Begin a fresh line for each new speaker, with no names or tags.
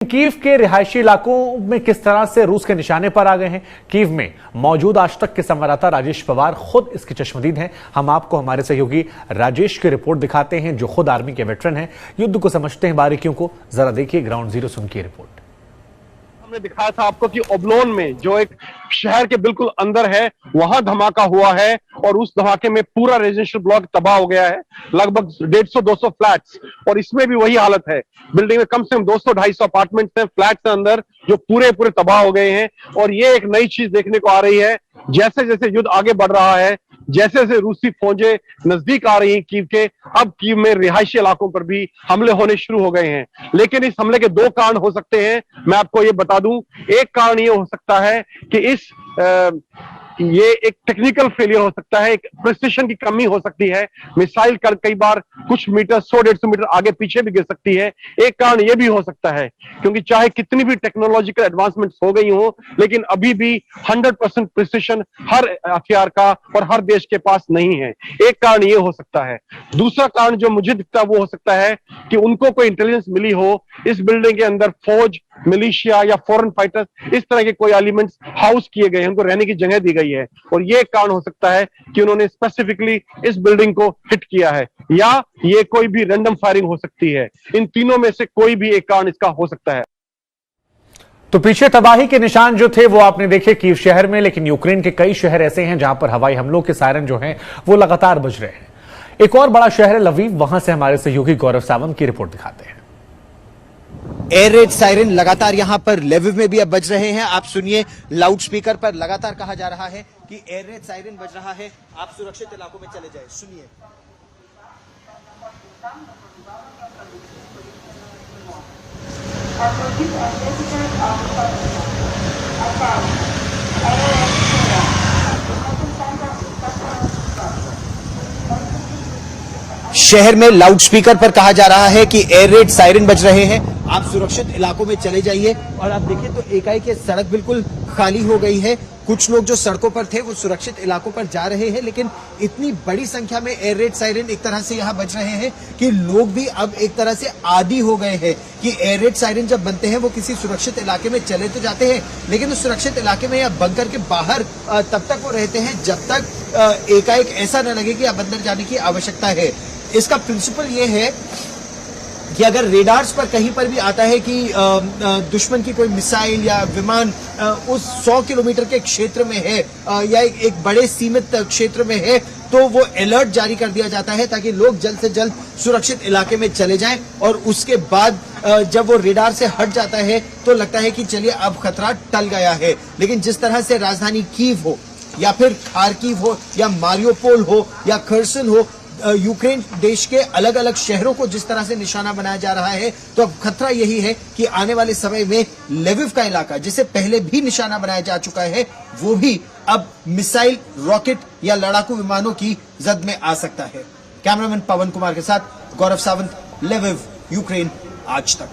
Kyiv के रिहायशी इलाकों में किस तरह से रूस के निशाने पर आ गए हैं। कीव में मौजूद आज तक के संवाददाता राजेश पवार खुद इसके चश्मदीद हैं। हम आपको हमारे सहयोगी राजेश की रिपोर्ट दिखाते हैं, जो खुद आर्मी के वेटरन हैं, युद्ध को समझते हैं बारीकियों को। जरा देखिए ग्राउंड जीरो से उनकी रिपोर्ट।
हमने दिखाया था आपको कि ओब्लोन में, जो एक शहर के बिल्कुल अंदर है, वहां धमाका हुआ है और उस धमाके में पूरा रेजिडेंशियल ब्लॉक तबाह हो गया है, लगभग 150-200 फ्लैट्स। और इसमें भी वही हालत है, बिल्डिंग में कम से कम 200-250 अपार्टमेंट्स हैं, फ्लैट्स हैं अंदर, जो पूरे तबाह हो गए हैं। और ये एक नई चीज देखने को आ रही है, जैसे जैसे युद्ध आगे बढ़ रहा है, जैसे जैसे रूसी फौजें नजदीक आ रही हैं कीव के, अब कीव में रिहायशी इलाकों पर भी हमले होने शुरू हो गए हैं। लेकिन इस हमले के दो कारण हो सकते हैं, मैं आपको ये बता दूं। एक कारण ये हो सकता है कि ये एक टेक्निकल फेलियर हो सकता है, एक प्रिसिशन की कमी हो सकती है। मिसाइल कई बार कुछ मीटर, 100-150 मीटर आगे पीछे भी गिर सकती है। एक कारण ये भी हो सकता है, क्योंकि चाहे कितनी भी टेक्नोलॉजिकल एडवांसमेंट्स हो गई हो, लेकिन अभी भी 100% प्रिसिशन हर हथियार का और हर देश के पास नहीं है। एक कारण ये हो सकता है। दूसरा कारण जो मुझे दिखता है वो हो सकता है कि उनको कोई इंटेलिजेंस मिली हो, इस बिल्डिंग के अंदर फौज, मिलिशिया या फॉरेन फाइटर्स, इस तरह के कोई एलिमेंट्स हाउस किए गए हैं, उनको रहने की जगह दी गई है। और ये कारण हो सकता है कि उन्होंने स्पेसिफिकली इस बिल्डिंग को हिट किया है, या ये कोई भी रैंडम फायरिंग हो सकती है। इन तीनों में से कोई भी एक कारण इसका हो सकता है।
तो पीछे तबाही के निशान जो थे वो आपने देखे कीव शहर में, लेकिन यूक्रेन के कई शहर ऐसे हैं जहां पर हवाई हमलों के सायरन जो हैं वो लगातार बज रहे हैं। एक और बड़ा शहर है लवीव, वहां से हमारे सहयोगी गौरव सावंत की रिपोर्ट दिखाते हैं।
एयर रेड सायरन लगातार यहां पर लेविव में भी अब बज रहे हैं। आप सुनिए, लाउड स्पीकर पर लगातार कहा जा रहा है कि एयर रेड सायरन बज रहा है, आप सुरक्षित इलाकों में चले जाएं। सुनिए। शहर में लाउड स्पीकर पर कहा जा रहा है कि एयर रेड सायरन बज रहे हैं, आप सुरक्षित इलाकों में चले जाइए। और आप देखिए तो एकाएक ये सड़क बिल्कुल खाली हो गई है। कुछ लोग जो सड़कों पर थे वो सुरक्षित इलाकों पर जा रहे हैं, लेकिन इतनी बड़ी संख्या में एयर रेड सायरन एक तरह से यहां बज रहे हैं कि लोग भी अब एक तरह से आदी हो गए हैं कि एयर रेड सायरन जब बनते हैं वो किसी सुरक्षित इलाके में चले तो जाते हैं, लेकिन उस सुरक्षित इलाके में या बंकर के बाहर तब तक वो रहते हैं जब तक एकाएक ऐसा न लगे कि अब अंदर जाने की आवश्यकता है। इसका प्रिंसिपल ये है कि अगर रेडार्स पर कहीं पर भी आता है कि दुश्मन की कोई मिसाइल या विमान उस 100 किलोमीटर के क्षेत्र में है या एक बड़े सीमित क्षेत्र में है, तो वो अलर्ट जारी कर दिया जाता है ताकि लोग जल्द से जल्द सुरक्षित इलाके में चले जाएं। और उसके बाद जब वो रेडार से हट जाता है तो लगता है कि चलिए अब खतरा टल गया है। लेकिन जिस तरह से राजधानी कीव हो या फिर खार्किव हो या मारियोपोल हो या खर्सन हो, यूक्रेन देश के अलग अलग शहरों को जिस तरह से निशाना बनाया जा रहा है, तो अब खतरा यही है कि आने वाले समय में लेविव का इलाका, जिसे पहले भी निशाना बनाया जा चुका है, वो भी अब मिसाइल, रॉकेट या लड़ाकू विमानों की जद में आ सकता है। कैमरामैन पवन कुमार के साथ गौरव सावंत, लेविव, यूक्रेन आज तक।